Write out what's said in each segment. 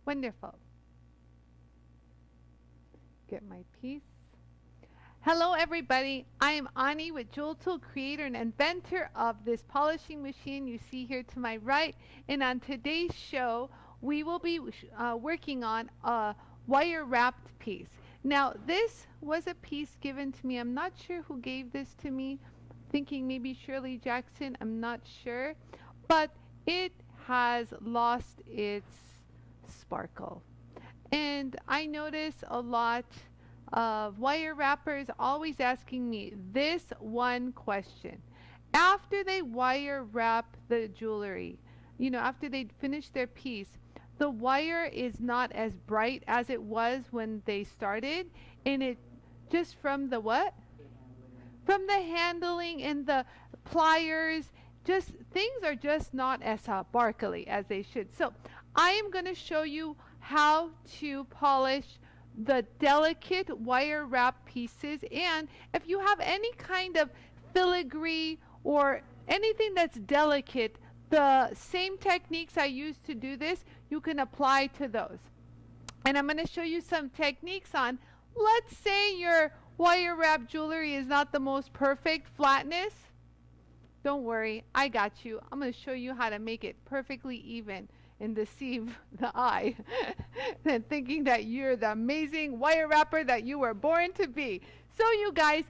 Wonderful. Get my piece. Hello everybody, I am Anie with JOOLTOOL, creator and inventor of this polishing machine you see here to my right. And on today's show, we will be working on a wire wrapped piece. Now this was a piece given to me. I'm not sure who gave this to me, thinking maybe Shirley Jackson, I'm not sure. But it has lost its sparkle. And I notice a lot of wire wrappers always asking me this one question. After they wire wrap the jewelry, you know, after they finish their piece, the wire is not as bright as it was when they started, and it just from the what? From the handling and the pliers, just things are just not as sparkly as they should. So I am going to show you how to polish the delicate wire wrap pieces, and if you have any kind of filigree or anything that's delicate, the same techniques I use to do this, you can apply to those. And I'm going to show you some techniques on, let's say your wire wrap jewelry is not the most perfect flatness. Don't worry, I got you. I'm going to show you how to make it perfectly even and deceive the eye and thinking that you're the amazing wire wrapper that you were born to be. So you guys,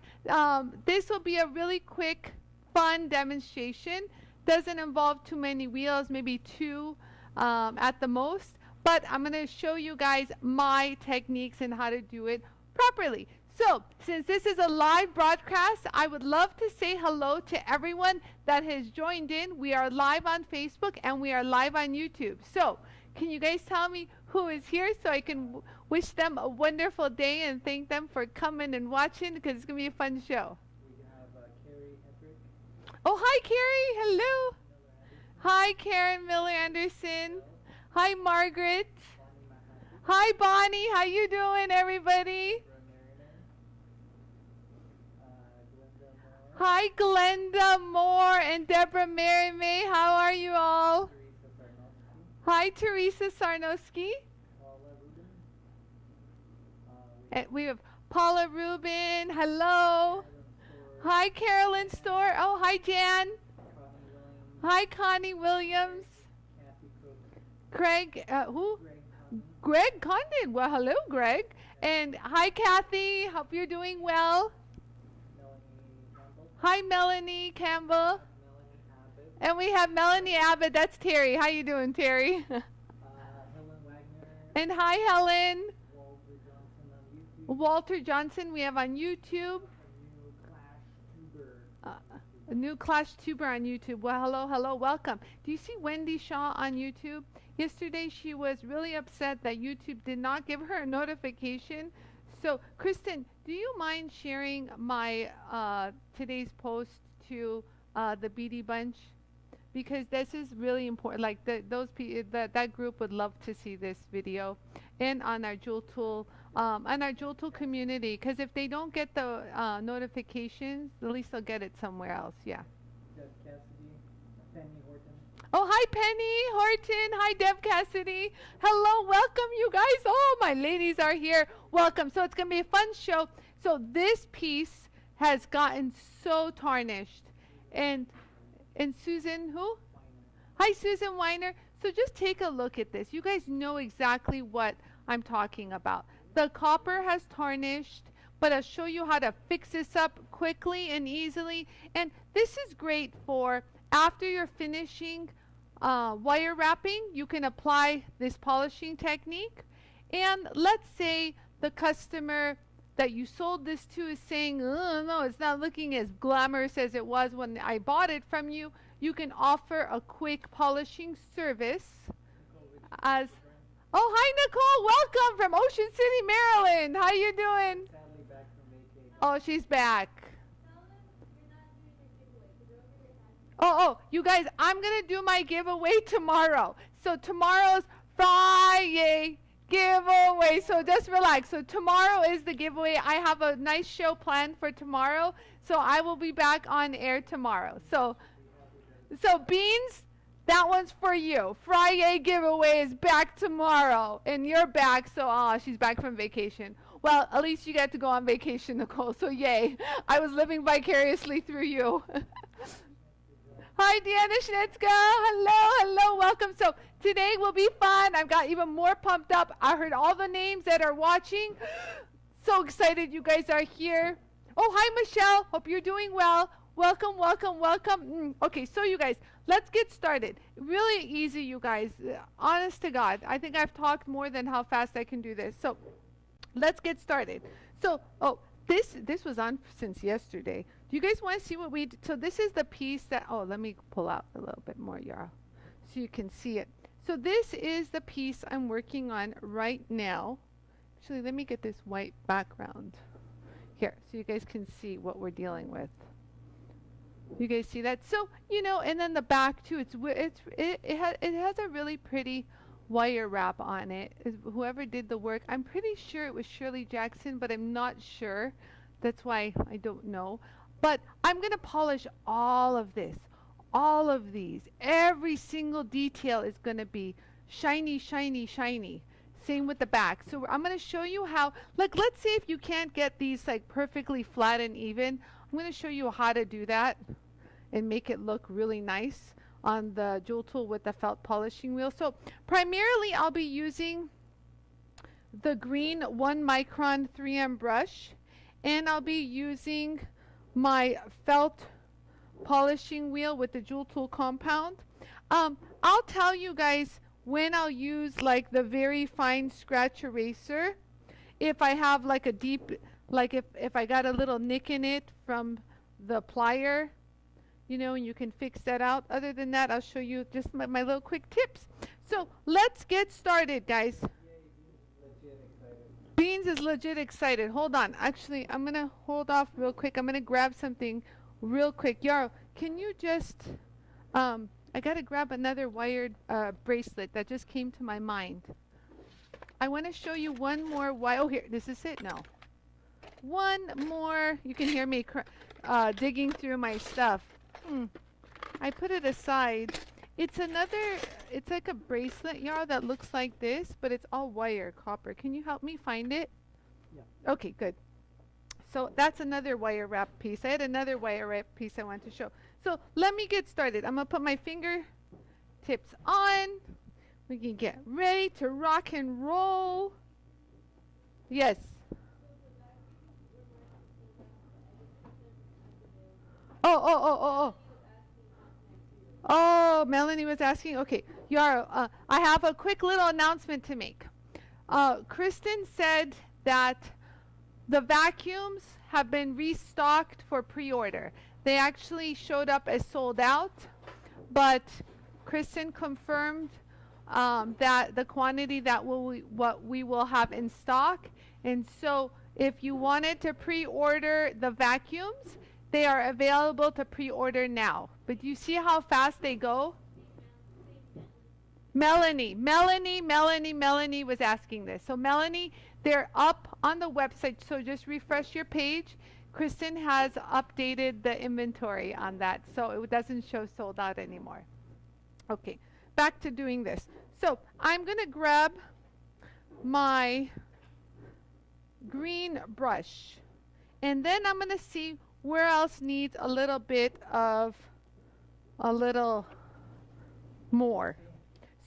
this will be a really quick, fun demonstration. Doesn't involve too many wheels, maybe two at the most. But I'm going to show you guys my techniques and how to do it properly. So, since this is a live broadcast, I would love to say hello to everyone that has joined in. We are live on Facebook and we are live on YouTube. So, can you guys tell me who is here so I can wish them a wonderful day and thank them for coming and watching, because it's going to be a fun show. We have Carrie Hedrick. Oh, hi Carrie. Hello. Hi Karen Miller Anderson. Hi Margaret. Hi Bonnie. How you doing, everybody? Hi Glenda Moore and Deborah Mary May. How are you all? Hi Teresa Sarnowski. And we have Paula Rubin. Hello. Hi Carolyn Storr. Oh, hi Jan. Hi Connie Williams. Craig, who? Greg Condon. Well, hello Greg. And hi Kathy. Hope you're doing well. Hi, Melanie Campbell. And we have Melanie Abbott. That's Terry. How you doing, Terry? Helen Wagner. And hi, Helen. Walter Johnson on YouTube. Walter Johnson we have on YouTube. A new Clash Tuber on YouTube. Well, hello, hello, welcome. Do you see Wendy Shaw on YouTube? Yesterday she was really upset that YouTube did not give her a notification. So, Kristen, do you mind sharing my today's post to the BD Bunch? Because this is really important. Like that group would love to see this video, and on our JOOLTOOL community. Because if they don't get the notifications, at least they'll get it somewhere else. Yeah. Deb Cassidy, Penny Horton. Oh, hi Penny Horton. Hi Deb Cassidy. Hello, welcome you guys. Oh, my ladies are here. Welcome. So it's going to be a fun show. So this piece has gotten so tarnished. And Susan, who? Weiner. Hi Susan Weiner. So just take a look at this. You guys know exactly what I'm talking about. The copper has tarnished, but I'll show you how to fix this up quickly and easily. And this is great for after you're finishing wire wrapping, you can apply this polishing technique. And let's say the customer that you sold this to is saying, oh, no, it's not looking as glamorous as it was when I bought it from you. You can offer a quick polishing service as, oh, hi Nicole, welcome from Ocean City, Maryland. How you doing? Sadly back from vacation. Oh, she's back. Oh, you guys, I'm going to do my giveaway tomorrow. So tomorrow's Friday giveaway. So just relax. So tomorrow is the giveaway. I have a nice show planned for tomorrow. So I will be back on air tomorrow. So Beans, That one's for you. Friday giveaway is back tomorrow. And you're back, so she's back from vacation. Well, at least you get to go on vacation, Nicole, so yay. I was living vicariously through you. Hi, Deanna Schnitzka. Hello, welcome. So today will be fun. I've got even more pumped up. I heard all the names that are watching. So excited you guys are here. Oh, hi, Michelle. Hope you're doing well. Welcome. Okay, so you guys, let's get started. Really easy, you guys. Honest to God, I think I've talked more than how fast I can do this. So let's get started. So, this was on since yesterday. Do you guys want to see what we did? So this is the piece that, let me pull out a little bit more, Yara, so you can see it. So this is the piece I'm working on right now. Actually, let me get this white background here so you guys can see what we're dealing with. You guys see that? So, and then the back too, it has a really pretty wire wrap on it. Whoever did the work, I'm pretty sure it was Shirley Jackson, but I'm not sure. That's why I don't know. But I'm going to polish all of this, all of these. Every single detail is going to be shiny, shiny, shiny. Same with the back. So I'm going to show you how, like, let's say if you can't get these like perfectly flat and even, I'm going to show you how to do that and make it look really nice on the Jool Tool with the felt polishing wheel. So primarily I'll be using the green 1 micron 3M brush, and I'll be using my felt polishing wheel with the Jool Tool compound. I'll tell you guys when I'll use like the very fine scratch eraser. If I have like a deep, like if I got a little nick in it from the plier, and you can fix that out. Other than that, I'll show you just my little quick tips. So let's get started, guys. Beans is legit excited. Hold on. Actually, I'm going to hold off real quick. I'm going to grab something real quick. Yarrow, can you just, I got to grab another wired bracelet that just came to my mind. I want to show you one more wire. Oh, here, this is it? No. One more. You can hear me digging through my stuff. I put it aside. It's like a bracelet, Yarrow, that looks like this, but it's all wire, copper. Can you help me find it? Yeah. Okay, good. So that's another wire wrap piece. I had another wire wrap piece I want to show. So let me get started. I'm going to put my fingertips on. We can get ready to rock and roll. Yes. Oh, Melanie was asking. Okay, Yarrow, I have a quick little announcement to make. Kristen said that the vacuums have been restocked for pre-order. They actually showed up as sold out, but Kristen confirmed that the quantity that what we will have in stock. And so if you wanted to pre-order the vacuums, they are available to pre-order now. But do you see how fast they go? Melanie was asking this. So Melanie, they're up on the website, so just refresh your page. Kristen has updated the inventory on that, so it doesn't show sold out anymore. Okay, back to doing this. So I'm going to grab my green brush, and then I'm going to see where else needs a little bit of a little more.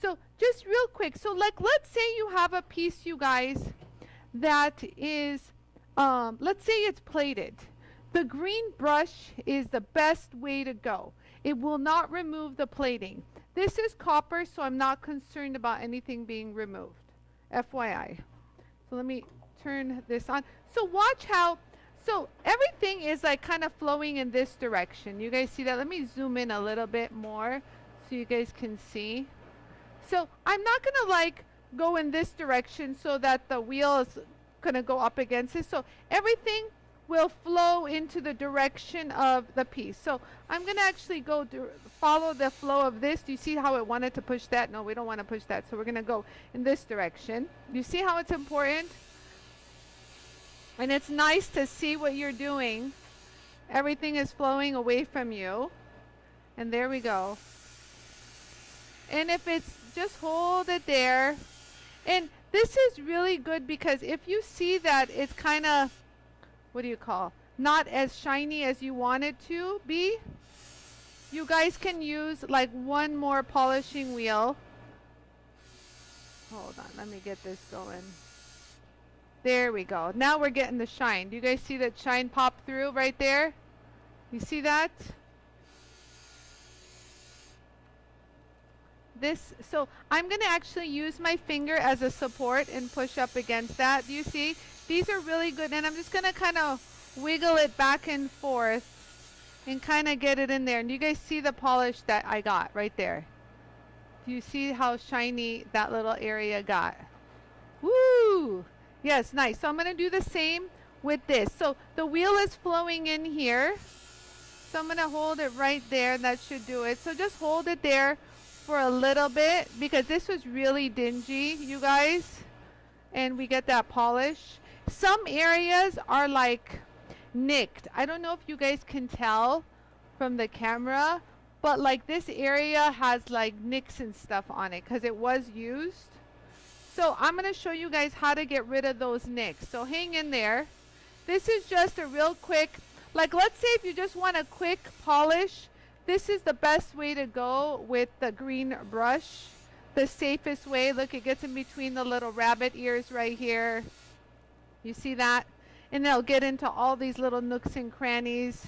So just real quick, so like let's say you have a piece, you guys, that is let's say it's plated. The green brush is the best way to go. It will not remove the plating. This is copper, so I'm not concerned about anything being removed, FYI. So let me turn this on. So watch how, so everything is like kind of flowing in this direction. You guys see that? Let me zoom in a little bit more so you guys can see. So I'm not going to like go in this direction so that the wheel is going to go up against it. So everything will flow into the direction of the piece. So I'm going to actually go follow the flow of this. Do you see how it wanted to push that? No, we don't want to push that. So we're going to go in this direction. You see how it's important? And it's nice to see what you're doing. Everything is flowing away from you. And there we go. And if it's, just hold it there. And this is really good because if you see that it's kind of, what do you call, not as shiny as you want it to be, you guys can use like one more polishing wheel. Hold on, let me get this going. There we go. Now we're getting the shine. Do you guys see that shine pop through right there? You see that? This, so I'm going to actually use my finger as a support and push up against that. Do you see? These are really good, and I'm just going to kind of wiggle it back and forth and kind of get it in there. And you guys see the polish that I got right there? Do you see how shiny that little area got? Woo! Yes, nice. So I'm going to do the same with this. So the wheel is flowing in here. So I'm going to hold it right there. That should do it. So just hold it there for a little bit because this was really dingy, you guys. And we get that polish. Some areas are like nicked. I don't know if you guys can tell from the camera, but like this area has like nicks and stuff on it because it was used. So I'm going to show you guys how to get rid of those nicks. So hang in there. This is just a real quick, like let's say if you just want a quick polish, this is the best way to go with the green brush. The safest way. Look, it gets in between the little rabbit ears right here. You see that? And they'll get into all these little nooks and crannies.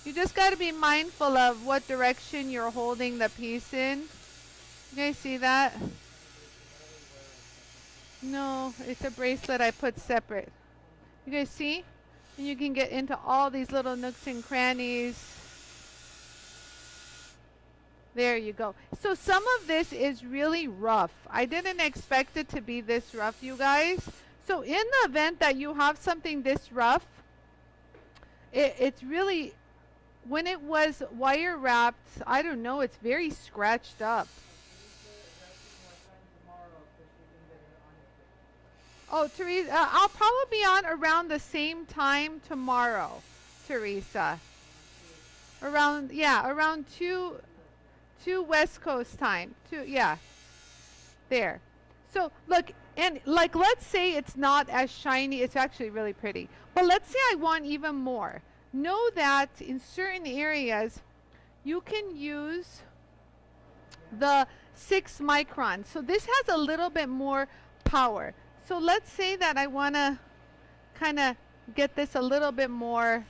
You just got to be mindful of what direction you're holding the piece in. You guys see that? No, it's a bracelet I put separate. You guys see? And you can get into all these little nooks and crannies. There you go. So some of this is really rough. I didn't expect it to be this rough, you guys. So in the event that you have something this rough, it's really, when it was wire wrapped, I don't know, it's very scratched up. Oh, Teresa, I'll probably be on around the same time tomorrow, Teresa. Around, yeah, around 2 West Coast time. 2, yeah. There. So, look, and like let's say it's not as shiny, it's actually really pretty. But let's say I want even more. Know that in certain areas, you can use the 6 micron. So this has a little bit more power. So let's say that I want to kind of get this a little bit more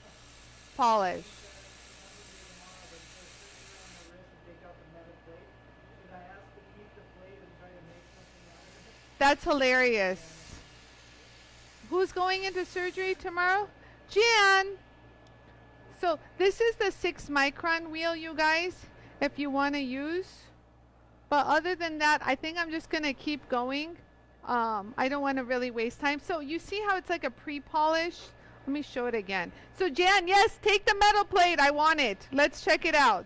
polished. That's hilarious. Who's going into surgery tomorrow? Jan! So this is the 6 micron wheel, you guys, if you want to use. But other than that, I think I'm just going to keep going. I don't want to really waste time. So you see how it's like a pre-polish? Let me show it again. So Jan, yes, take the metal plate. I want it. Let's check it out.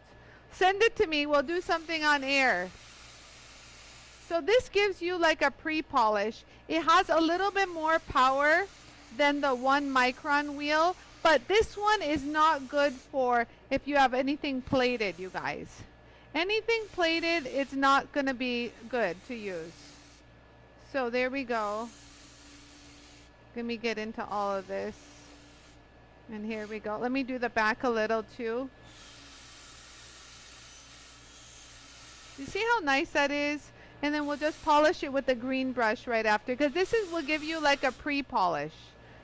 Send it to me. We'll do something on air. So this gives you like a pre-polish. It has a little bit more power than the 1 micron wheel, but this one is not good for if you have anything plated, you guys. Anything plated, it's not going to be good to use. So there we go. Let me get into all of this. And here we go. Let me do the back a little too. You see how nice that is? And then we'll just polish it with the green brush right after, because this will give you like a pre-polish.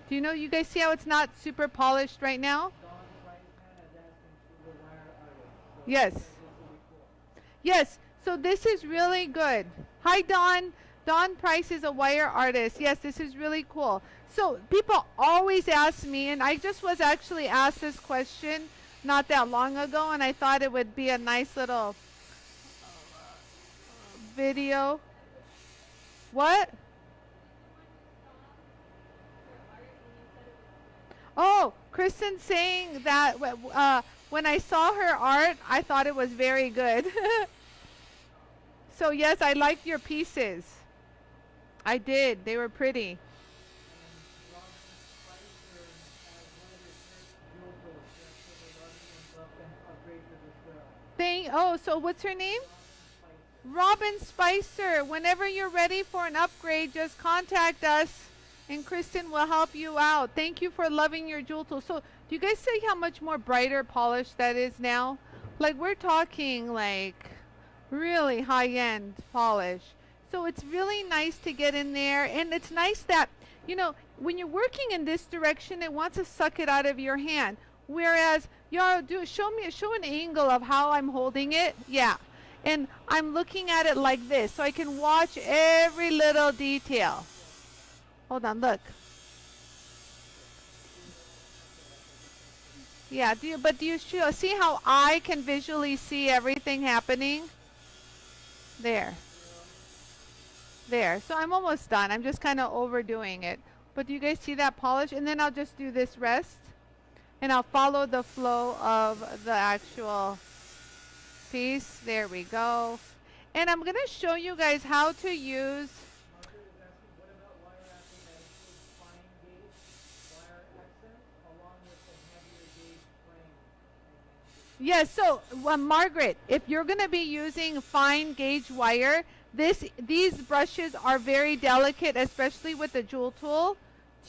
Do you know, you guys see how it's not super polished right now? Yes. Yes, so this is really good. Hi, Dawn. Dawn Price is a wire artist. Yes, this is really cool. So people always ask me, and I just was actually asked this question not that long ago, and I thought it would be a nice little video. What? Oh, Kristen saying that when I saw her art, I thought it was very good. So yes, I liked your pieces. I did. They were pretty. Oh, so what's her name? Robin Spicer, whenever you're ready for an upgrade, just contact us and Kristen will help you out. Thank you for loving your jewel tool. So do you guys see how much more brighter polish that is now? Like we're talking like really high-end polish. So it's really nice to get in there, and it's nice that, you know, when you're working in this direction, it wants to suck it out of your hand. Whereas, y'all show an angle of how I'm holding it. Yeah. And I'm looking at it like this, so I can watch every little detail. Hold on, look. Yeah, do you see how I can visually see everything happening? There. There. So I'm almost done. I'm just kind of overdoing it. But do you guys see that polish? And then I'll just do this rest. And I'll follow the flow of the actual piece. There we go. And I'm going to show you guys how to use... Yes, so Margaret, if you're going to be using fine gauge wire, these brushes are very delicate, especially with the jewel tool,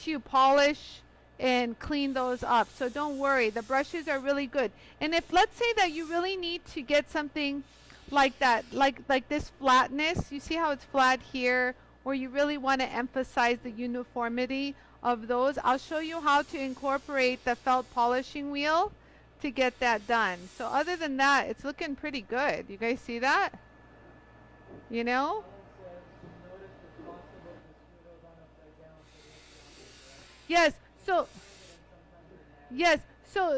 to polish and clean those up. So don't worry, the brushes are really good. And if, let's say that you really need to get something like that, like this flatness, you see how it's flat here, or you really want to emphasize the uniformity of those, I'll show you how to incorporate the felt polishing wheel to get that done. So other than that, it's looking pretty good. You guys see that? You know? Yes. So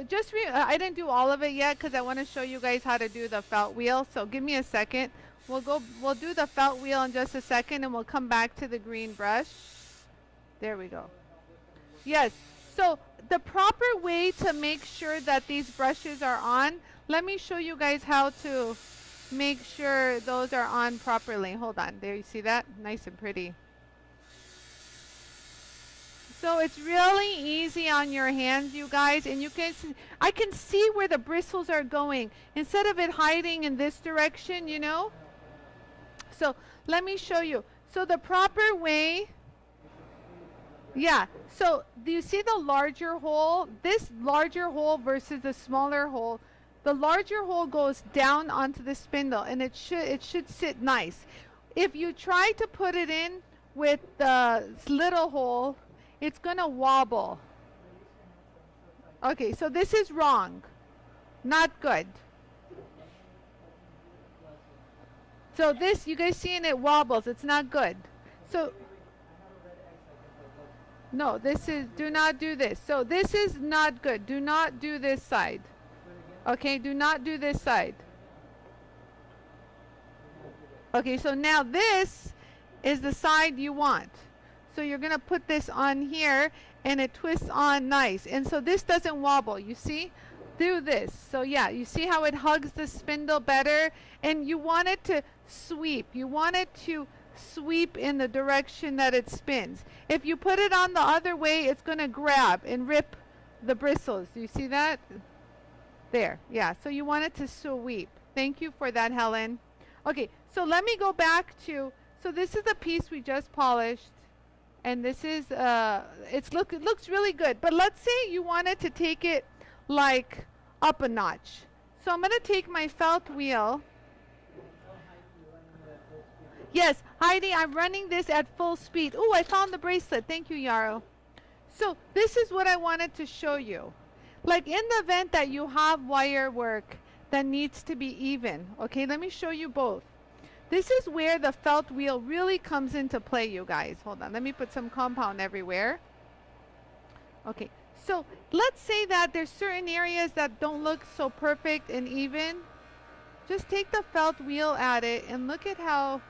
just I didn't do all of it yet because I want to show you guys how to do the felt wheel. So give me a second. We'll do the felt wheel in just a second, and we'll come back to the green brush. There we go. Yes. So the proper way to make sure that these brushes are on, let me show you guys how to make sure those are on properly. Hold on. There, you see that? Nice and pretty. So it's really easy on your hands, you guys, and I can see where the bristles are going instead of it hiding in this direction, you know. So let me show you. So the proper way, yeah, so do you see the larger hole? This larger hole versus the smaller hole. The larger hole goes down onto the spindle, and it should sit nice. If you try to put it in with the little hole, it's gonna wobble. Okay, so this is wrong. Not good. So this, you guys seeing it wobbles. It's not good. So no, this is, do not do this. So this is not good. Do not do this side. Okay, do not do this side. Okay, so now this is the side you want. So you're going to put this on here, and it twists on nice. And so this doesn't wobble, you see? Do this. So yeah, you see how it hugs the spindle better? And you want it to sweep. You want it to sweep in the direction that it spins. If you put it on the other way, it's going to grab and rip the bristles. Do you see that? There. Yeah, so you want it to sweep. Thank you for that, Helen. Okay, so let me go back to, so this is the piece we just polished. And this is, it looks really good. But let's say you wanted to take it like up a notch. So I'm going to take my felt wheel. Yes, Heidi, I'm running this at full speed. Oh, I found the bracelet. Thank you, Yarrow. So this is what I wanted to show you. Like in the event that you have wire work that needs to be even. Okay, let me show you both. This is where the felt wheel really comes into play, you guys. Hold on, let me put some compound everywhere. Okay, so let's say that there's certain areas that don't look so perfect and even. Just take the felt wheel at it and look at how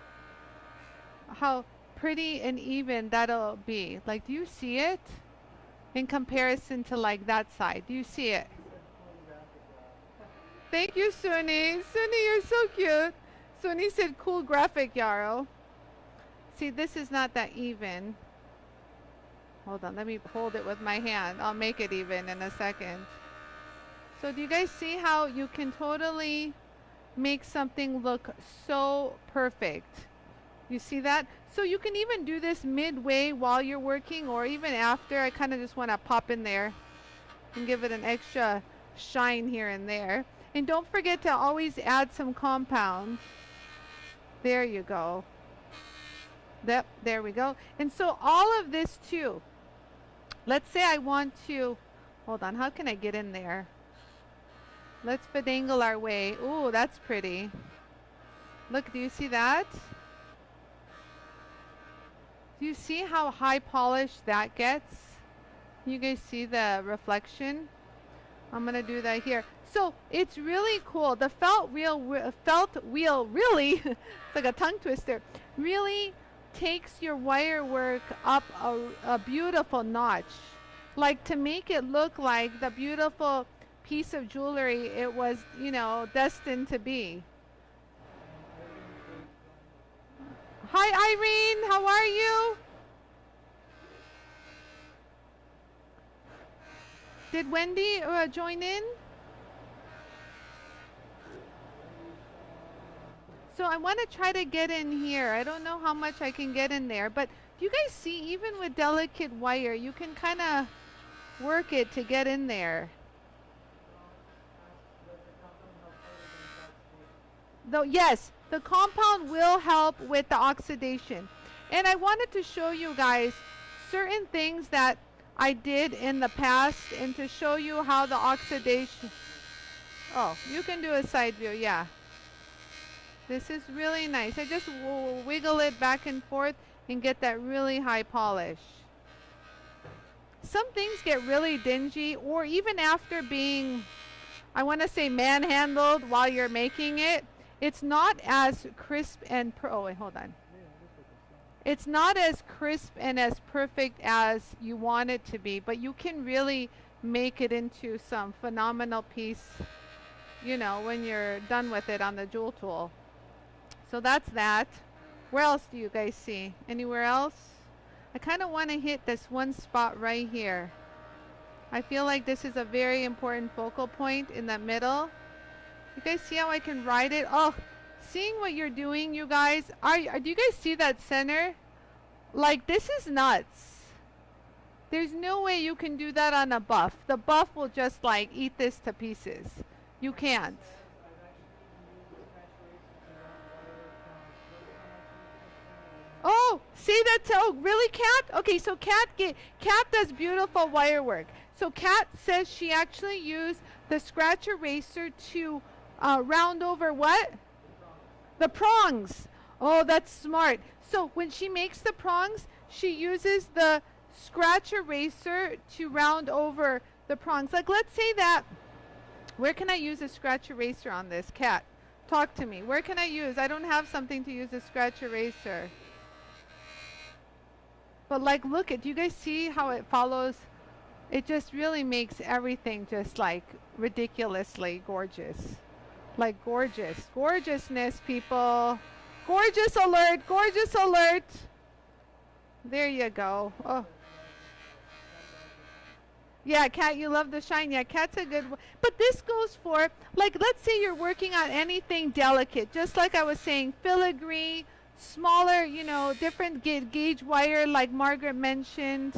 pretty and even that'll be. Like, do you see it? In comparison to like that side. Do you see it? Thank you, Suni. Suni, you're so cute. Suni said cool graphic, Yarrow. See, this is not that even. Hold on, let me hold it with my hand. I'll make it even in a second. So do you guys see how you can totally make something look so perfect. You see that? So you can even do this midway while you're working or even after. I kind of just want to pop in there and give it an extra shine here and there. And don't forget to always add some compound. There you go. Yep, there we go. And so all of this too. Let's say I want to, hold on, how can I get in there? Let's bedangle our way. Ooh, that's pretty. Look, do you see that? Do you see how high polished that gets? You guys see the reflection? I'm gonna do that here. So it's really cool. The felt wheel really, it's like a tongue twister, really takes your wire work up a beautiful notch. Like to make it look like the beautiful piece of jewelry it was, you know, destined to be. Hi Irene, how are you? Did Wendy join in? So I want to try to get in here. I don't know how much I can get in there, but do you guys see, even with delicate wire, you can kind of work it to get in there. Though, yes, the compound will help with the oxidation. And I wanted to show you guys certain things that I did in the past and to show you how the oxidation. Oh, you can do a side view, yeah. This is really nice. I just wiggle it back and forth and get that really high polish. Some things get really dingy, or even after being, I want to say, manhandled while you're making it, it's not as crisp and oh wait, hold on. It's not as crisp and as perfect as you want it to be, but you can really make it into some phenomenal piece, you know, when you're done with it on the jewel tool. So that's that. Where else do you guys see? Anywhere else? I kind of want to hit this one spot right here. I feel like this is a very important focal point in the middle. You guys see how I can ride it? Oh, seeing what you're doing, you guys. Do you guys see that center? Like, this is nuts. There's no way you can do that on a buff. The buff will just like eat this to pieces. You can't. Oh, see that? Oh, really, Kat? Okay, so Kat does beautiful wire work. So Kat says she actually used the scratch eraser to round over what? The prongs. Oh, that's smart. So when she makes the prongs, she uses the scratch eraser to round over the prongs. Like, let's say that, where can I use a scratch eraser on this? Kat, talk to me. Where can I use? I don't have something to use a scratch eraser. But like, look at, do you guys see how it follows? It just really makes everything just like ridiculously gorgeous. Like gorgeous. Gorgeousness, people. Gorgeous alert. Gorgeous alert. There you go. Oh. Yeah, Kat, you love the shine. Yeah, Kat's a good one. But this goes for, like, let's say you're working on anything delicate. Just like I was saying, filigree, smaller, you know, different gauge wire like Margaret mentioned.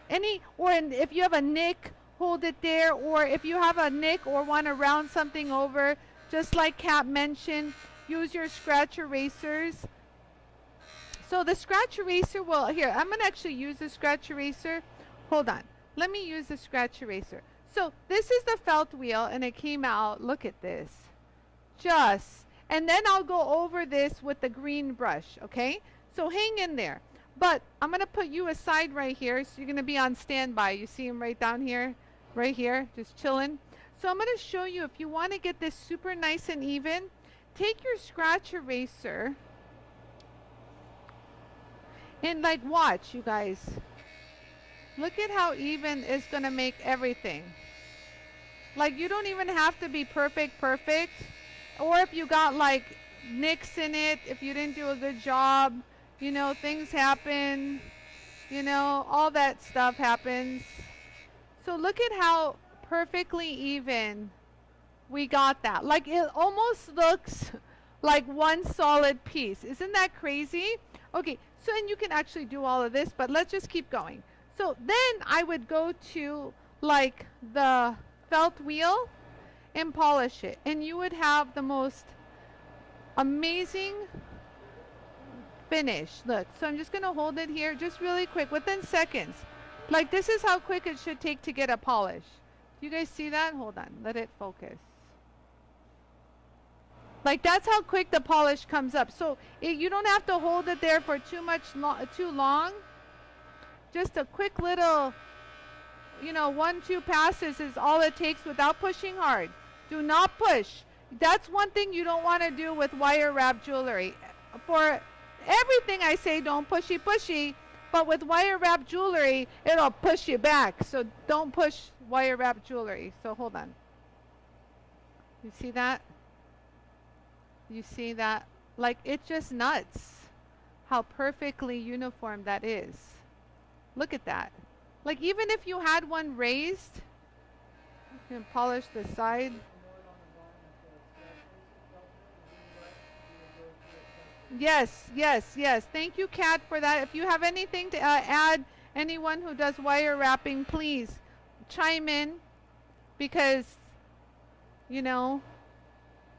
If you have a nick, hold it there. Or if you have a nick or want to round something over, just like Kat mentioned, use your scratch erasers. So the scratch eraser will, here, I'm going to actually use the scratch eraser. Hold on. Let me use the scratch eraser. So this is the felt wheel and it came out, look at this. And then I'll go over this with the green brush, okay? So hang in there. But I'm going to put you aside right here, so you're going to be on standby. You see him right down here, right here, just chilling. So I'm going to show you, if you want to get this super nice and even, take your scratch eraser and like watch, you guys. Look at how even it's going to make everything. Like, you don't even have to be perfect. Or if you got like nicks in it, if you didn't do a good job, you know, things happen, you know, all that stuff happens. So look at how perfectly even We got that. Like it almost looks like one solid piece. Isn't that crazy? Okay, so and you can actually do all of this, but let's just keep going. So then I would go to like the felt wheel and polish it. And you would have the most amazing finish. Look, so I'm just going to hold it here just really quick within seconds. Like this is how quick it should take to get a polish. Do you guys see that? Hold on, let it focus. Like that's how quick the polish comes up. So you don't have to hold it there for too long. Just a quick little, you know, 1-2 passes is all it takes without pushing hard. Do not push. That's one thing you don't want to do with wire wrap jewelry. For everything I say, don't pushy, but with wire wrap jewelry, it'll push you back. So don't push wire wrap jewelry. So hold on. You see that? You see that? Like it's just nuts how perfectly uniform that is. Look at that. Like even if you had one raised, you can polish the side. Yes, yes, yes. Thank you, Kat, for that. If you have anything to add, anyone who does wire wrapping, please chime in, because, you know,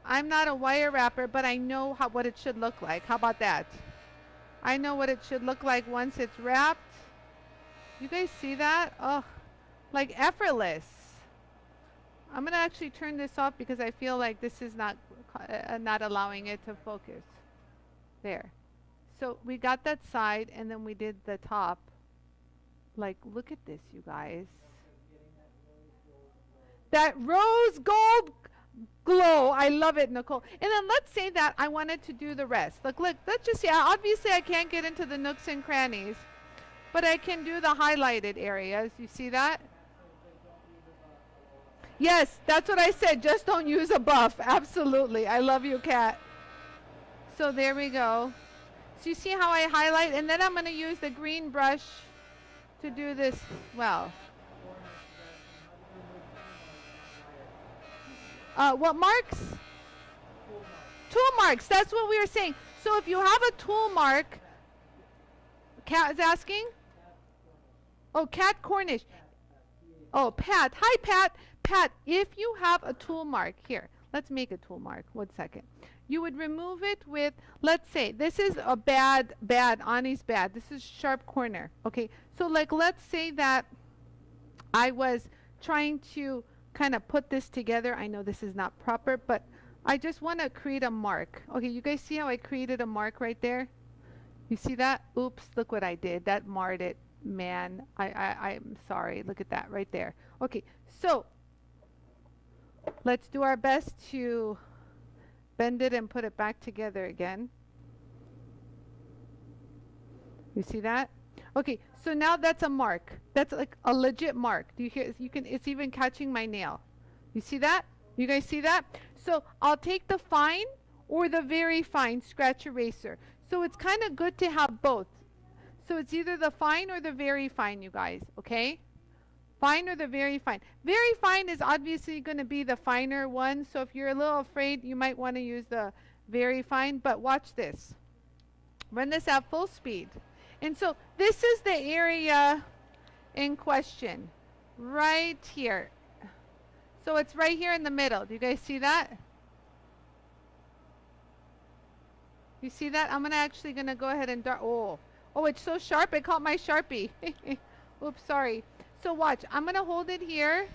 I'm not a wire wrapper, but I know what it should look like. How about that? I know what it should look like once it's wrapped. You guys see that? Oh, like effortless. I'm going to actually turn this off because I feel like this is not allowing it to focus. There. So we got that side and then we did the top. Like, look at this, you guys. That rose gold glow. I love it, Nicole. And then let's say that I wanted to do the rest. Look, let's just see. Obviously, I can't get into the nooks and crannies, but I can do the highlighted areas. You see that? Yes, that's what I said. Just don't use a buff. Absolutely. I love you, Kat. So there we go. So you see how I highlight? And then I'm going to use the green brush to do this. Well, what marks? Tool marks. That's what we were saying. So if you have a tool mark, Kat is asking? Oh, Kat Cornish. Oh, Pat. Hi, Pat. Pat, if you have a tool mark, here, let's make a tool mark. 1 second. You would remove it with, let's say, this is a bad, Anie's bad. This is sharp corner. Okay, so like let's say that I was trying to kind of put this together. I know this is not proper, but I just want to create a mark. Okay, you guys see how I created a mark right there? You see that? Oops, look what I did. That marred it. Man, I'm sorry. Look at that right there. Okay, so let's do our best to bend it and put it back together again. You see that? Okay, so now that's a mark. That's like a legit mark. Do you hear? You can. It's even catching my nail. You see that? You guys see that? So I'll take the fine or the very fine scratch eraser. So it's kind of good to have both. So it's either the fine or the very fine, you guys. Okay? Fine or the very fine. Very fine is obviously going to be the finer one. So if you're a little afraid, you might want to use the very fine. But watch this. Run this at full speed. And so this is the area in question. Right here. So it's right here in the middle. Do you guys see that? You see that? I'm actually going to go ahead and dart. Oh, it's so sharp. It caught my Sharpie. Oops, sorry. So watch, I'm going to hold it here,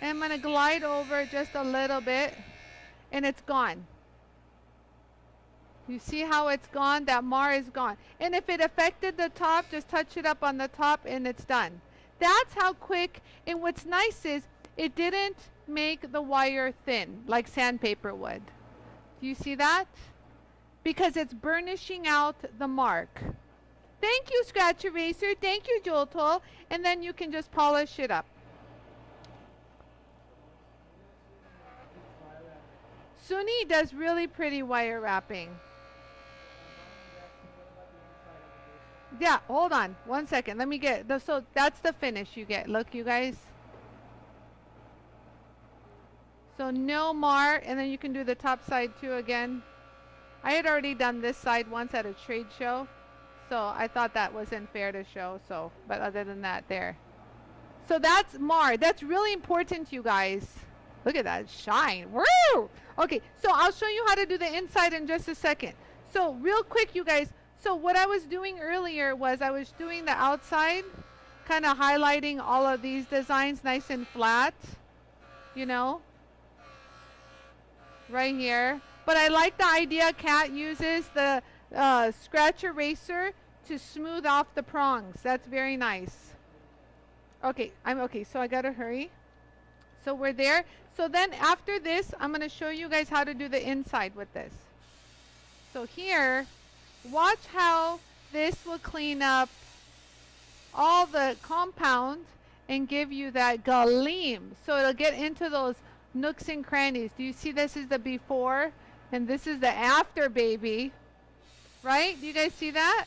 and I'm going to glide over just a little bit, and it's gone. You see how it's gone? That mar is gone. And if it affected the top, just touch it up on the top, and it's done. That's how quick, and what's nice is it didn't make the wire thin like sandpaper would. Do you see that? Because it's burnishing out the mark. Thank you, Scratch Eraser. Thank you, JOOLTOOL. And then you can just polish it up. Sunny does really pretty wire wrapping. Yeah, hold on. 1 second. Let me get the, so that's the finish you get. Look, you guys. So no mar, and then you can do the top side too again. I had already done this side once at a trade show, so I thought that wasn't fair to show. So, but other than that, there. So that's mar. That's really important, you guys. Look at that shine. Woo! Okay, so I'll show you how to do the inside in just a second. So real quick, you guys. So what I was doing earlier was I was doing the outside, kind of highlighting all of these designs nice and flat, you know, right here. But I like the idea Kat uses the scratch eraser to smooth off the prongs. That's very nice. Okay, so I gotta hurry. So we're there. So then after this, I'm gonna show you guys how to do the inside with this. So here, watch how this will clean up all the compound and give you that gleam. So it'll get into those nooks and crannies. Do you see this is the before and this is the after, baby? Right? Do you guys see that?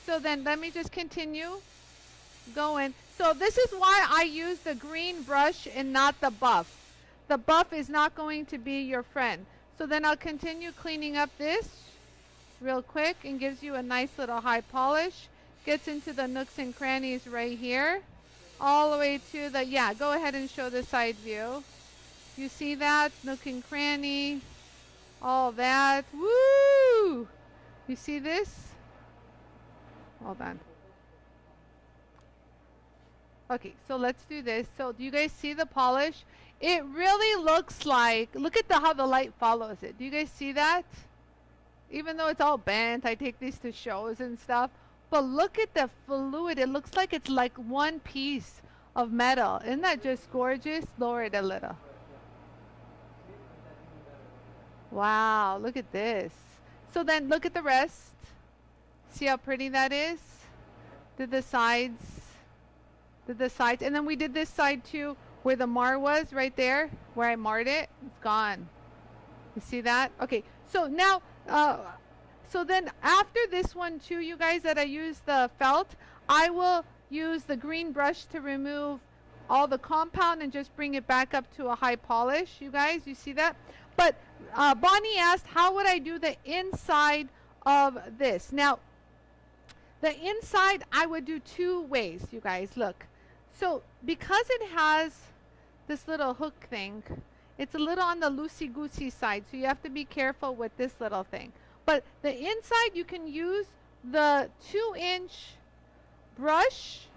So then let me just continue going. So this is why I use the green brush and not the buff. The buff is not going to be your friend. So then I'll continue cleaning up this real quick and gives you a nice little high polish. Gets into the nooks and crannies right here. All the way to the, yeah, go ahead and show the side view. You see that? Nook and cranny. All that. Woo! You see this? Hold on. Okay, so let's do this. So do you guys see the polish? It really looks like, look at how the light follows it. Do you guys see that? Even though it's all bent, I take these to shows and stuff. But look at the fluid. It looks like it's like one piece of metal. Isn't that just gorgeous? Lower it a little. Wow, look at this. So then look at the rest. See how pretty that is? Did the sides. And then we did this side too, where the mar was right there, where I marred it. It's gone. You see that? Okay, so now, so then after this one too, you guys, that I use the felt, I will use the green brush to remove all the compound and just bring it back up to a high polish. You guys, you see that? But Bonnie asked, how would I do the inside of this? Now, the inside, I would do two ways, you guys. Look. So because it has this little hook thing, it's a little on the loosey-goosey side, so you have to be careful with this little thing. But the inside, you can use the 2-inch brush,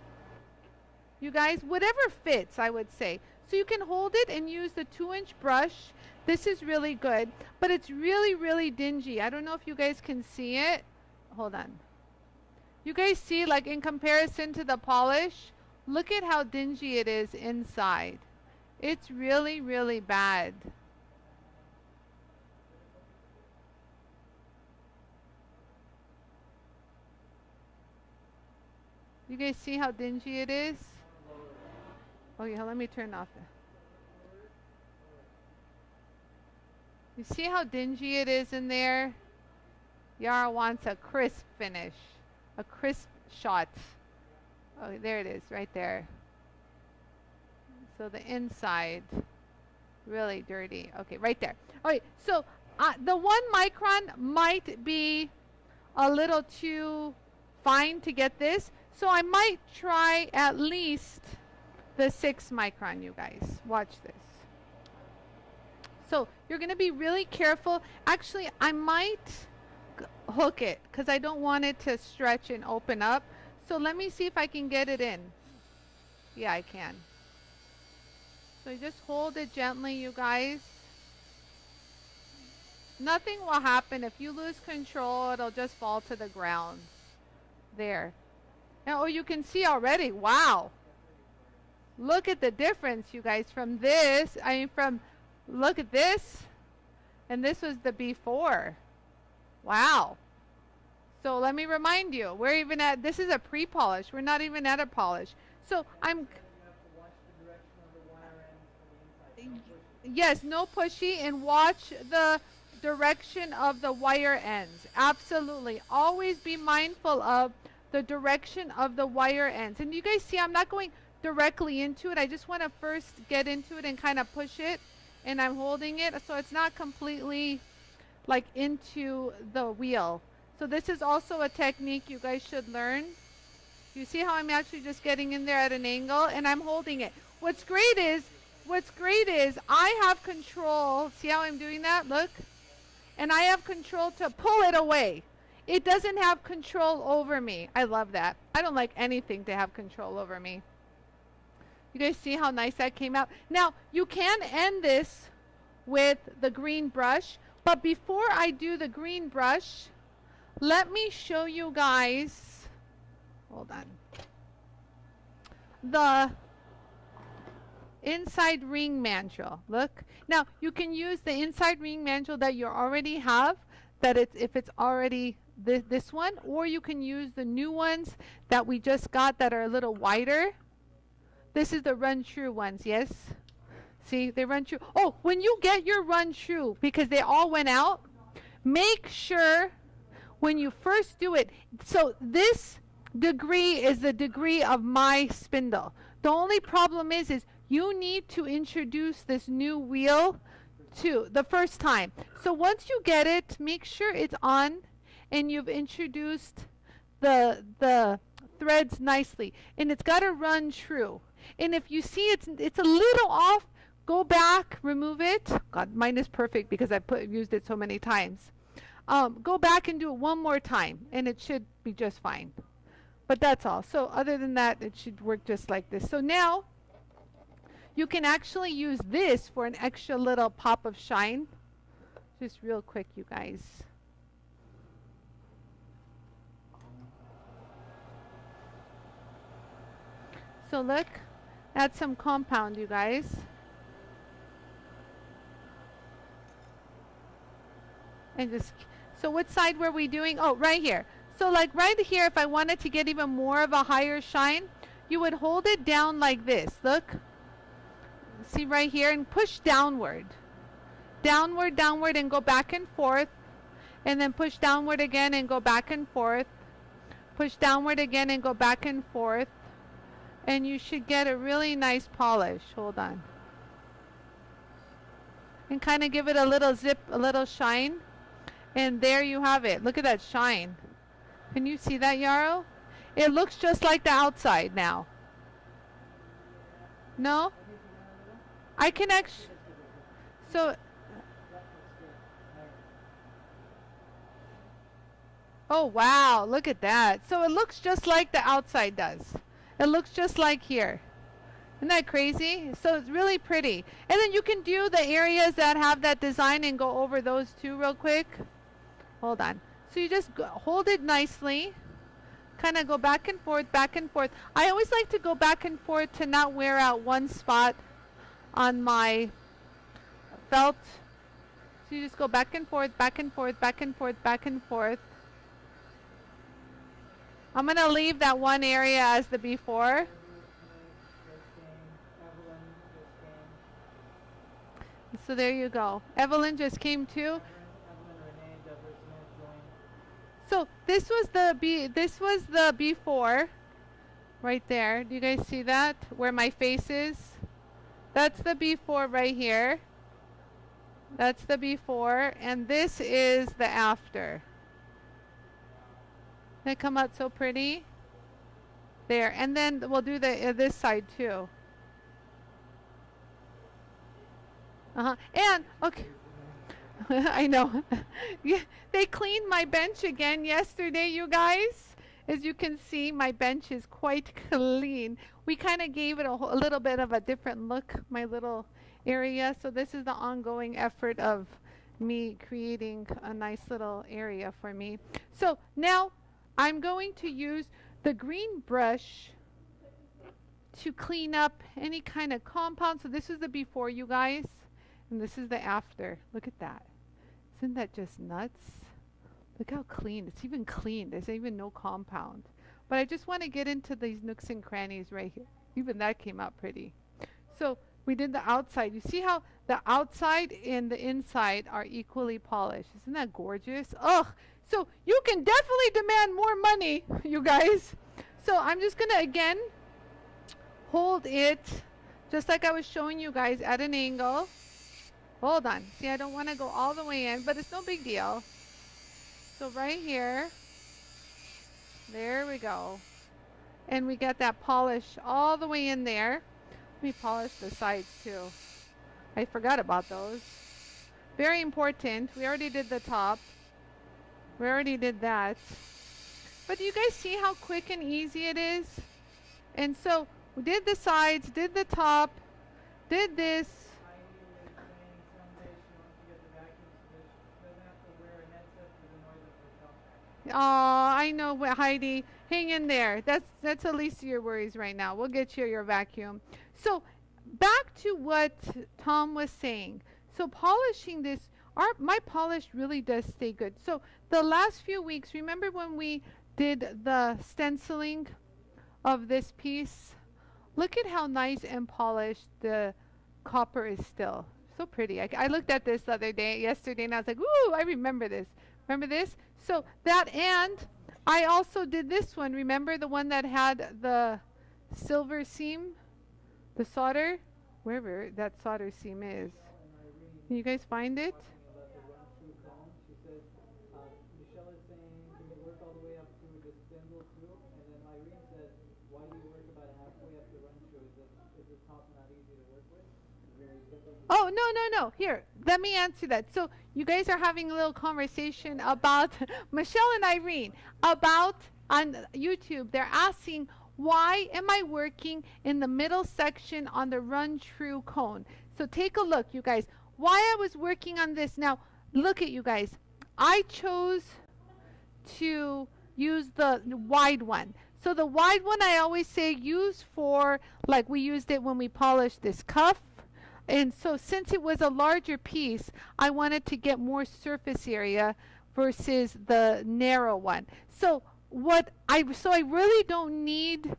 you guys, whatever fits, I would say. So you can hold it and use the 2-inch brush. This is really good, but it's really, really dingy. I don't know if you guys can see it. Hold on. You guys see, like in comparison to the polish, look at how dingy it is inside. It's really, really bad. You guys see how dingy it is? Oh yeah, let me turn off the. You see how dingy it is in there? Yara wants a crisp finish. A crisp shot. Oh, there it is, right there. So the inside, really dirty. Okay, right there. Okay, so the 1 micron might be a little too fine to get this. So I might try at least the 6 micron, you guys. Watch this. So you're going to be really careful. Actually, I might hook it because I don't want it to stretch and open up. So let me see if I can get it in. Yeah, I can. So you just hold it gently, you guys. Nothing will happen. If you lose control, it'll just fall to the ground. There. Now, oh, you can see already. Wow. Look at the difference, you guys, from this. I mean, look at this. And this was the before. Wow. So let me remind you, we're even at, this is a pre-polish. We're not even at a polish. So yes, no pushy, and watch the direction of the wire ends. Absolutely. Always be mindful of the direction of the wire ends. And you guys see, I'm not going directly into it. I just want to first get into it and kind of push it and I'm holding it so it's not completely like into the wheel. So this is also a technique you guys should learn. You see how I'm actually just getting in there at an angle and I'm holding it. What's great is I have control. See how I'm doing that? Look. And I have control to pull it away. It doesn't have control over me. I love that. I don't like anything to have control over me. You guys see how nice that came out? Now, you can end this with the green brush, but before I do the green brush, let me show you guys, hold on, the inside ring mandrel. Look. Now, you can use the inside ring mandrel that you already have, if it's already this one, or you can use the new ones that we just got that are a little wider. This is the run true ones, yes? See, they run true. Oh, when you get your run true, because they all went out, make sure when you first do it, so this degree is the degree of my spindle. The only problem is you need to introduce this new wheel to the first time. So once you get it, make sure it's on and you've introduced the threads nicely. And it's got to run true. And if you see it's a little off, go back, remove it. God, mine is perfect because I used it so many times. Go back and do it one more time and it should be just fine. But that's all. So other than that, it should work just like this. So now you can actually use this for an extra little pop of shine. Just real quick, you guys. So look, add some compound, you guys. And just, so what side were we doing? Oh, right here. So like right here, if I wanted to get even more of a higher shine, you would hold it down like this. Look. See right here, and push downward. Downward, downward, and go back and forth. And then push downward again and go back and forth. Push downward again and go back and forth. And you should get a really nice polish. Hold on. And kind of give it a little zip, a little shine. And there you have it. Look at that shine. Can you see that, Yarrow? It looks just like the outside now. No? I can actually, so, oh wow, look at that. So it looks just like the outside does. It looks just like here. Isn't that crazy? So it's really pretty. And then you can do the areas that have that design and go over those too real quick. Hold on. So you just hold it nicely. Kind of go back and forth, back and forth. I always like to go back and forth to not wear out one spot on my felt. So you just go back and forth, back and forth, back and forth, back and forth. I'm going to leave that one area as the before. So there you go. Evelyn just came too. So this was the before right there. Do you guys see that? Where my face is? That's the before right here. That's the before, and this is the after. They come out so pretty. There, and then we'll do the this side too. And okay, I know. Yeah, they cleaned my bench again yesterday, you guys. As you can see, my bench is quite clean. We kind of gave it a little bit of a different look, my little area. So this is the ongoing effort of me creating a nice little area for me. So now I'm going to use the green brush to clean up any kind of compound. So this is the before, you guys, and this is the after. Look at that. Isn't that just nuts? Look how clean. It's even clean. There's even no compound. But I just want to get into these nooks and crannies right here. Even that came out pretty. So we did the outside. You see how the outside and the inside are equally polished. Isn't that gorgeous? Ugh. So you can definitely demand more money, you guys. So I'm just going to, again, hold it just like I was showing you guys at an angle. Hold on. See, I don't want to go all the way in, but it's no big deal. So right here, there we go. And we got that polish all the way in there. Let me polish the sides too. I forgot about those. Very important. We already did the top. We already did that. But do you guys see how quick and easy it is? And so we did the sides, did the top, did this. Heidi was saying someday she wants to get the vacuum so that she doesn't have to wear a headset for the noise of her compact. Oh, I know, Heidi. Hang in there. That's the least of your worries right now. We'll get you your vacuum. So back to what Tom was saying. So polishing this, my polish really does stay good. So the last few weeks, remember when we did the stenciling of this piece? Look at how nice and polished the copper is still. So pretty. I looked at this the other day, yesterday, and I was like, ooh, I remember this. Remember this? So that, and I also did this one. Remember the one that had the silver seam? The solder? Wherever that solder seam is. Can you guys find it? Talking about the run-through cone, she says, Michelle is saying, do you work all the way up to the spindle too? And then Irene says, why do you work about halfway up the run-through? Is the top not easy to work with? Very simple. Oh, no. Here, let me answer that. So you guys are having a little conversation about Michelle and Irene about on YouTube. They're asking, why am I working in the middle section on the run-through cone? So take a look, you guys. Why I was working on this. Now, look at you guys. I chose to use the wide one. So the wide one I always say use for, like we used it when we polished this cuff. And so since it was a larger piece, I wanted to get more surface area versus the narrow one. So I really don't need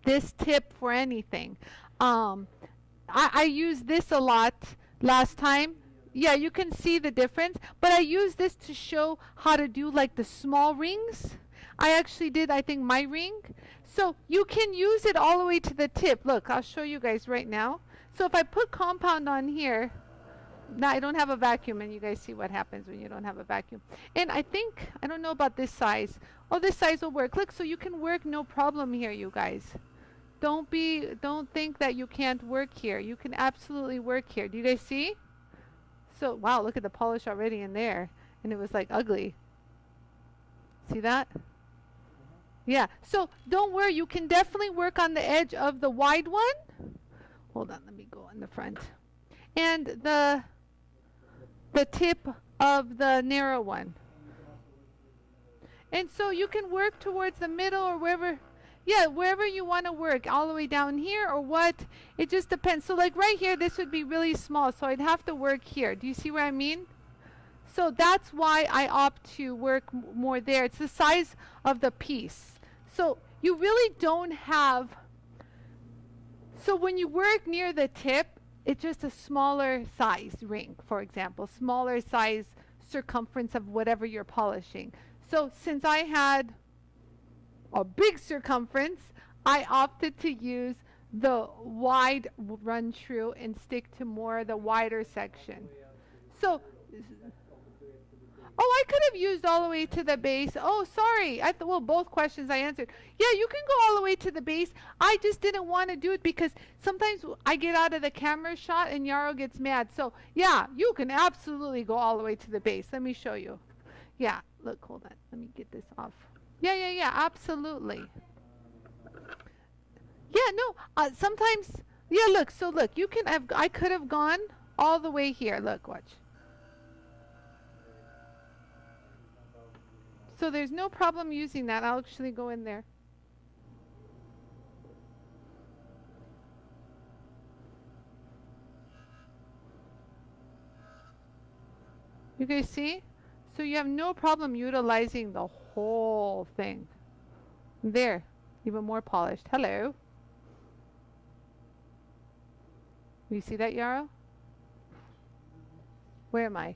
this tip for anything. I used this a lot last time. Yeah, you can see the difference, but I use this to show how to do like the small rings. I actually did, I think, my ring. So you can use it all the way to the tip. Look, I'll show you guys right now. So if I put compound on here, now I don't have a vacuum, and you guys see what happens when you don't have a vacuum. And I think, I don't know about this size. Oh, this size will work. Look, so you can work no problem here, you guys. Don't think that you can't work here. You can absolutely work here. Do you guys see? So, wow, look at the polish already in there. And it was like ugly. See that? Yeah, so don't worry. You can definitely work on the edge of the wide one. Hold on, let me go in the front. And the tip of the narrow one. And so you can work towards the middle or wherever. Yeah, wherever you want to work, all the way down here or what, it just depends. So like right here, this would be really small, so I'd have to work here. Do you see what I mean? So that's why I opt to work more there. It's the size of the piece. So you really don't have, so when you work near the tip, it's just a smaller size ring, for example, smaller size circumference of whatever you're polishing. So since I had a big circumference, I opted to use the wide run through and stick to more the wider section. So, oh, I could have used all the way to the base. Oh, sorry. Well, both questions I answered. Yeah, you can go all the way to the base. I just didn't want to do it because sometimes I get out of the camera shot and Yarrow gets mad. So, yeah, you can absolutely go all the way to the base. Let me show you. Yeah, look, hold on. Let me get this off. Yeah, absolutely. Yeah, no, sometimes, yeah, look, so look, you can have, I could have gone all the way here. Look, watch. So there's no problem using that. I'll actually go in there. You guys see? So you have no problem utilizing the whole thing. There, even more polished. Hello. You see that, Yarrow? Where am I?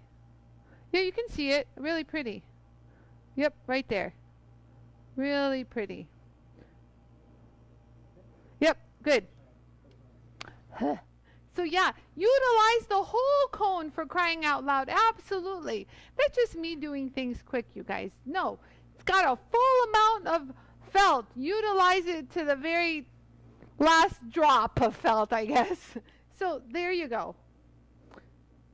Yeah, you can see it. Really pretty. Yep, right there. Really pretty. Yep, good. So yeah, utilize the whole cone for crying out loud. Absolutely. That's just me doing things quick, you guys. No, it's got a full amount of felt. Utilize it to the very last drop of felt, I guess. So there you go.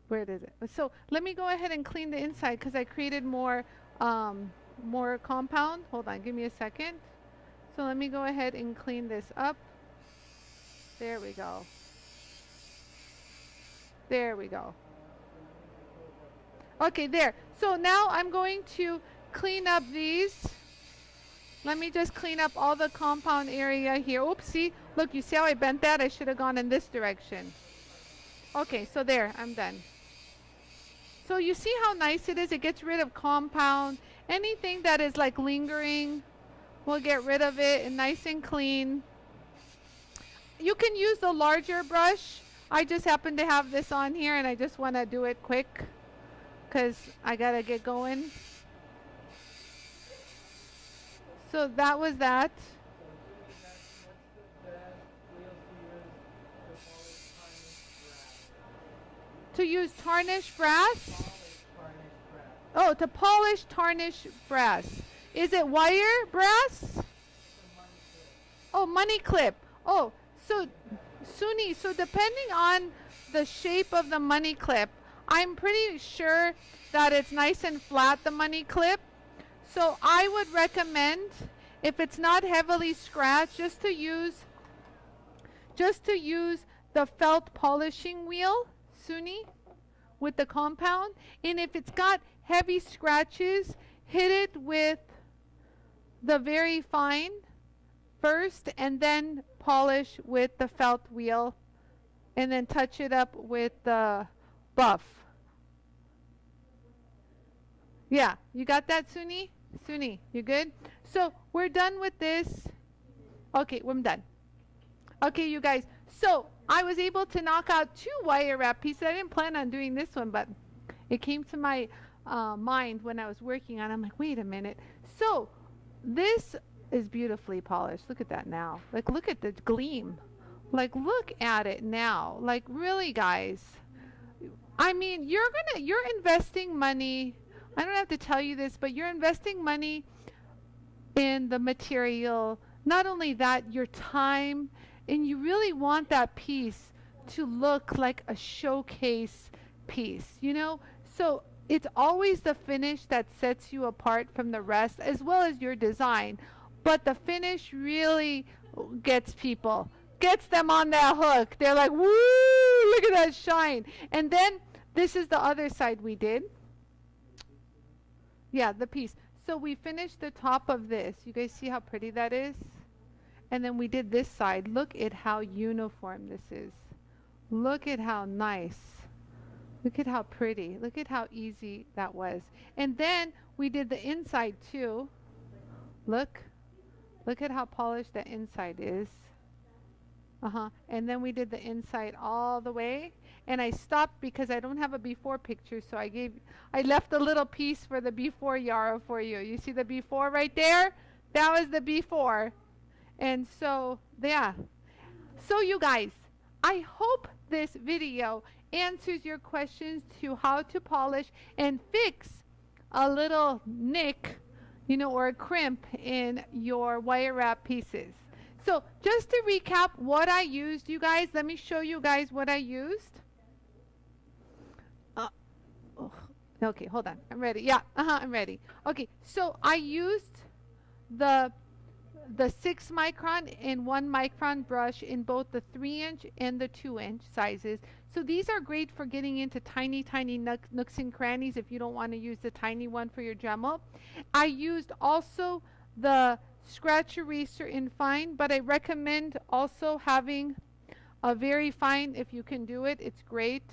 Where is it? So let me go ahead and clean the inside because I created more compound. Hold on, give me a second. So let me go ahead and clean this up. There we go. There we go. Okay, there. So now I'm going to clean up these. Let me just clean up all the compound area here. Oops, see? Look, you see how I bent that? I should have gone in this direction. Okay, so there, I'm done. So you see how nice it is? It gets rid of compound. Anything that is like lingering, we'll get rid of it, and nice and clean. You can use the larger brush. I just happen to have this on here and I just want to do it quick because I got to get going. So that was that. To use tarnished brass? Oh, to polish tarnished brass. Is it wire brass? Oh, money clip. Oh, so Suni, so depending on the shape of the money clip, I'm pretty sure that it's nice and flat, the money clip. So I would recommend, if it's not heavily scratched, just to use the felt polishing wheel, Suni, with the compound. And if it's got heavy scratches, hit it with the very fine first and then polish with the felt wheel and then touch it up with the buff. Yeah, you got that, Suni? Suni, you good? So we're done with this. Okay, I'm done. Okay, you guys. So I was able to knock out 2 wire wrap pieces. I didn't plan on doing this one, but it came to my mind when I was working on it. I'm like, wait a minute. So this is beautifully polished. Look at that now. Like, look at the gleam. Like, look at it now. Like, really, guys. I mean, you're investing money. I don't have to tell you this, but you're investing money in the material. Not only that, your time, and you really want that piece to look like a showcase piece, you know? So it's always the finish that sets you apart from the rest, as well as your design. But the finish really gets people, gets them on that hook. They're like, woo, look at that shine. And then this is the other side we did. Yeah, the piece. So we finished the top of this. You guys see how pretty that is? And then we did this side. Look at how uniform this is. Look at how nice. Look at how pretty. Look at how easy that was. And then we did the inside too. Look. Look at how polished the inside is. And then we did the inside all the way. And I stopped because I don't have a before picture, so I left a little piece for the before Yara for you. You see the before right there? That was the before. And so, yeah. So you guys, I hope this video answers your questions to how to polish and fix a little nick, you know, or a crimp in your wire wrap pieces. So just to recap what I used, you guys, let me show you guys what I used. Okay, hold on. I'm ready. Yeah, I'm ready. Okay, so I used the 6 micron and 1 micron brush in both the 3-inch and the 2-inch sizes. So these are great for getting into tiny, tiny nooks and crannies if you don't want to use the tiny one for your Dremel. I used also the scratch eraser in fine, but I recommend also having a very fine if you can do it. It's great.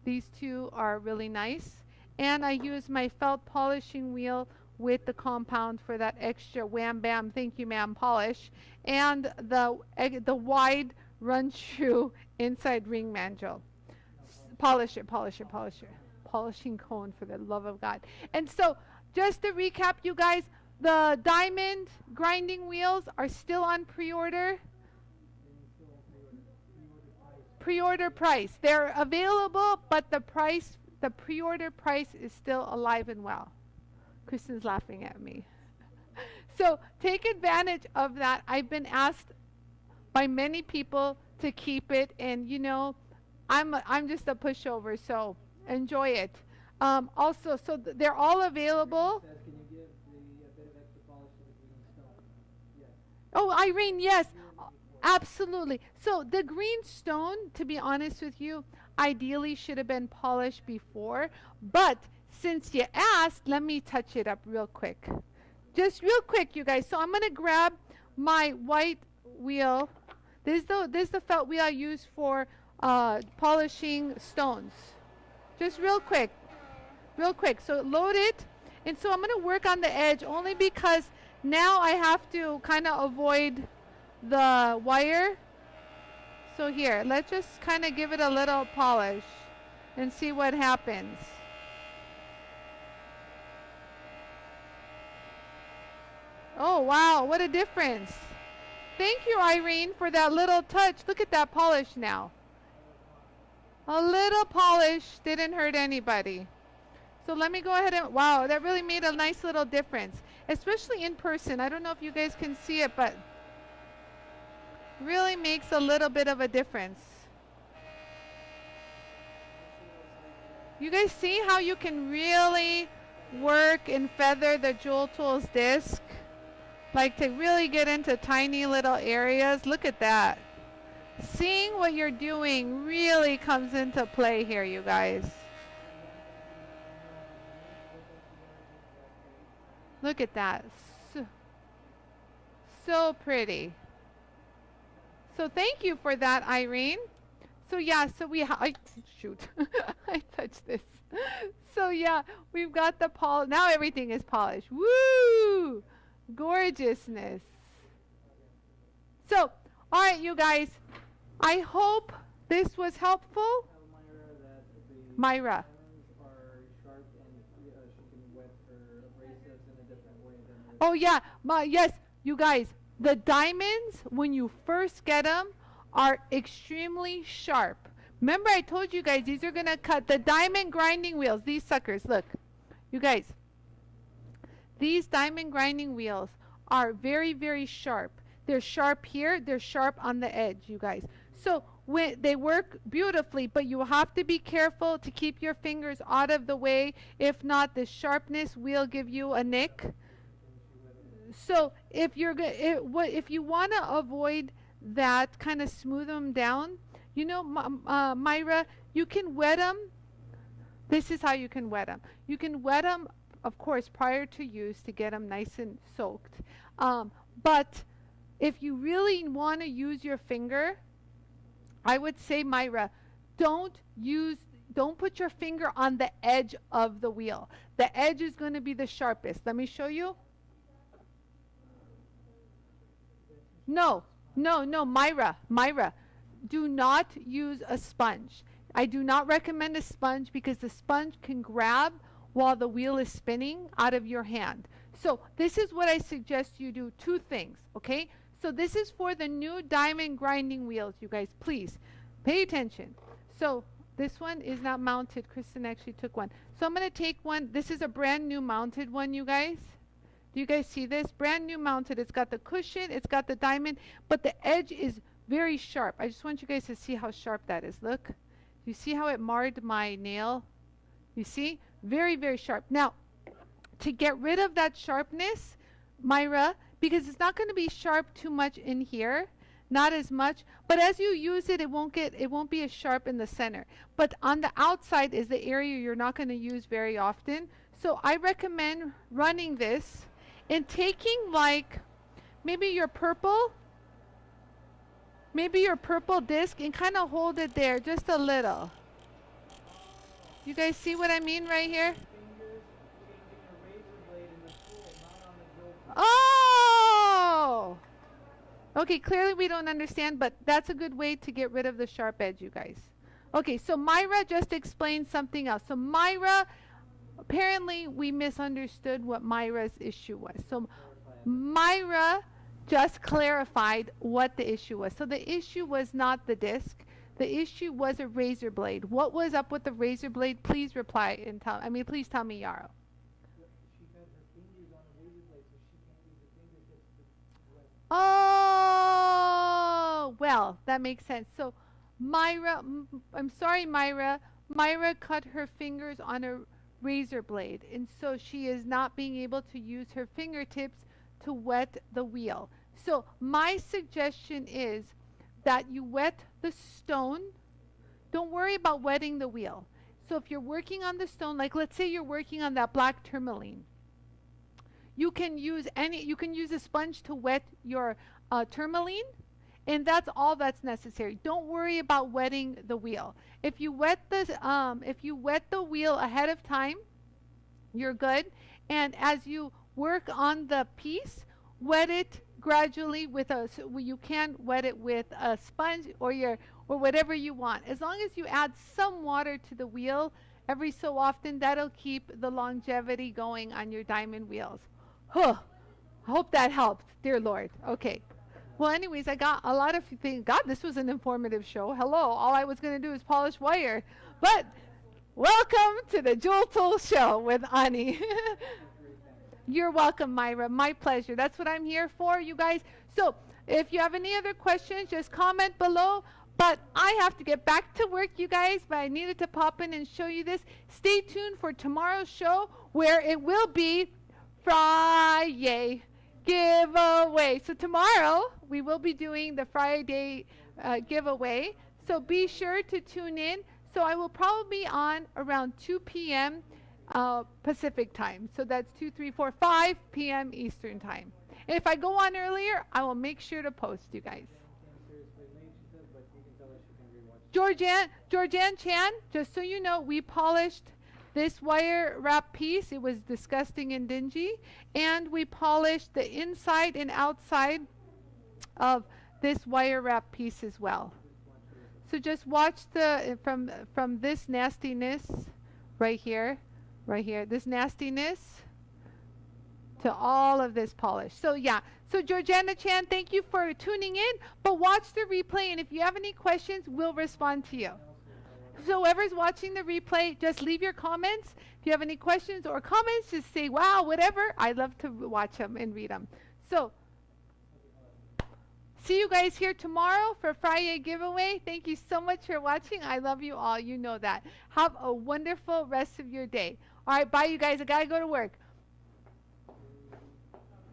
These two are really nice. And I use my felt polishing wheel with the compound for that extra wham bam thank you ma'am polish, and the wide run through inside ring mandrel. Polisher, polishing cone, for the love of God. And so just to recap, you guys, the diamond grinding wheels are still on pre-order. pre-order price. They're available, but the price, the pre-order price is still alive and well. Kristen's laughing at me. So take advantage of that. I've been asked by many people to keep it, and you know, I'm just a pushover, so enjoy it. Also, so they're all available. Says, can you give a bit of extra polish to the green stone? Yes. Oh, Irene, yes, absolutely. So the green stone, to be honest with you, ideally should have been polished before, but since you asked, let me touch it up real quick. Just real quick, you guys. So I'm going to grab my white wheel. This is the felt wheel I use for polishing stones. Just real quick. Real quick. So load it. And so I'm going to work on the edge only because now I have to kind of avoid the wire. So here, let's just kind of give it a little polish and see what happens. Oh, wow, what a difference. Thank you, Irene, for that little touch. Look at that polish now. A little polish didn't hurt anybody. So let me go ahead and, wow, that really made a nice little difference, especially in person. I don't know if you guys can see it, but really makes a little bit of a difference. You guys see how you can really work and feather the JOOLTOOL's disc? Like to really get into tiny little areas. Look at that. Seeing what you're doing really comes into play here, you guys. Look at that. So pretty. So thank you for that, Irene. So yeah, so we shoot. I touched this. So yeah, we've got the polish. Now everything is polished. Woo! Gorgeousness. So, all right, you guys. I hope this was helpful. Myra. Oh yeah, yes, you guys. The diamonds, when you first get them, are extremely sharp. Remember, I told you guys these are gonna cut the diamond grinding wheels. These suckers. Look, you guys. These diamond grinding wheels are very, very sharp. They're sharp here. They're sharp on the edge, you guys. So they work beautifully, but you have to be careful to keep your fingers out of the way. If not, the sharpness will give you a nick. So if you're if you want to avoid that, kind of smooth them down, you know, Myra, you can wet them. This is how you can wet them. You can wet them, of course, prior to use to get them nice and soaked. But if you really want to use your finger, I would say, Myra, don't put your finger on the edge of the wheel. The edge is going to be the sharpest. Let me show you. No, Myra, do not use a sponge. I do not recommend a sponge because the sponge can grab while the wheel is spinning out of your hand. So this is what I suggest you do. Two things, okay? So this is for the new diamond grinding wheels, you guys. Please pay attention. So this one is not mounted. Kristen actually took one. So I'm going to take one. This is a brand new mounted one, you guys. Do you guys see this? Brand new mounted. It's got the cushion. It's got the diamond. But the edge is very sharp. I just want you guys to see how sharp that is. Look. You see how it marred my nail? You see? Very, very sharp. Now, to get rid of that sharpness, Myra, because it's not going to be sharp too much in here, not as much, but as you use it, it won't be as sharp in the center. But on the outside is the area you're not going to use very often. So I recommend running this and taking like maybe your purple disc and kind of hold it there just a little. You guys see what I mean right here? Oh! Okay, clearly we don't understand, but that's a good way to get rid of the sharp edge, you guys. Okay, so Myra just explained something else. So Myra, apparently we misunderstood what Myra's issue was. So Myra just clarified what the issue was. So the issue was not the disc. The issue was a razor blade. What was up with the razor blade? Please reply and please tell me, Yarrow. She got her fingers on a razor blade, so she can't use the fingertips to wet. Oh, well, that makes sense. So Myra, I'm sorry, Myra. Myra cut her fingers on a razor blade, and so she is not being able to use her fingertips to wet the wheel. So my suggestion is that you wet the stone. Don't worry about wetting the wheel. So if you're working on the stone, like let's say you're working on that black tourmaline, you can use a sponge to wet your tourmaline, and that's all that's necessary. Don't worry about wetting the wheel. If you wet the wheel ahead of time, you're good. And as you work on the piece, wet it gradually with you can wet it with a sponge or whatever you want. As long as you add some water to the wheel every so often, that'll keep the longevity going on your diamond wheels. Huh. I hope that helped, dear Lord. Okay. Well, anyways, I got a lot of things. God, this was an informative show. Hello. All I was going to do is polish wire. But welcome to the JOOLTOOL show with Anie. You're welcome, Myra. My pleasure. That's what I'm here for, you guys. So if you have any other questions, just comment below. But I have to get back to work, you guys. But I needed to pop in and show you this. Stay tuned for tomorrow's show, where it will be Friday giveaway. So tomorrow we will be doing the Friday giveaway. So be sure to tune in. So I will probably be on around 2 p.m. Pacific time. So that's 2, 3, 4, 5 p.m. Eastern time. And if I go on earlier, I will make sure to post, you guys. Georgianne Chan, just so you know, we polished this wire wrap piece. It was disgusting and dingy. And we polished the inside and outside of this wire wrap piece as well. So just watch from this nastiness right here, this nastiness to all of this polish. So yeah, so Georgiana Chan, thank you for tuning in, but watch the replay, and if you have any questions, we'll respond to you. So whoever's watching the replay, just leave your comments. If you have any questions or comments, just say, wow, whatever. I love to watch them and read them. So see you guys here tomorrow for Friday giveaway. Thank you so much for watching. I love you all. You know that. Have a wonderful rest of your day. All right, bye, you guys. I got to go to work.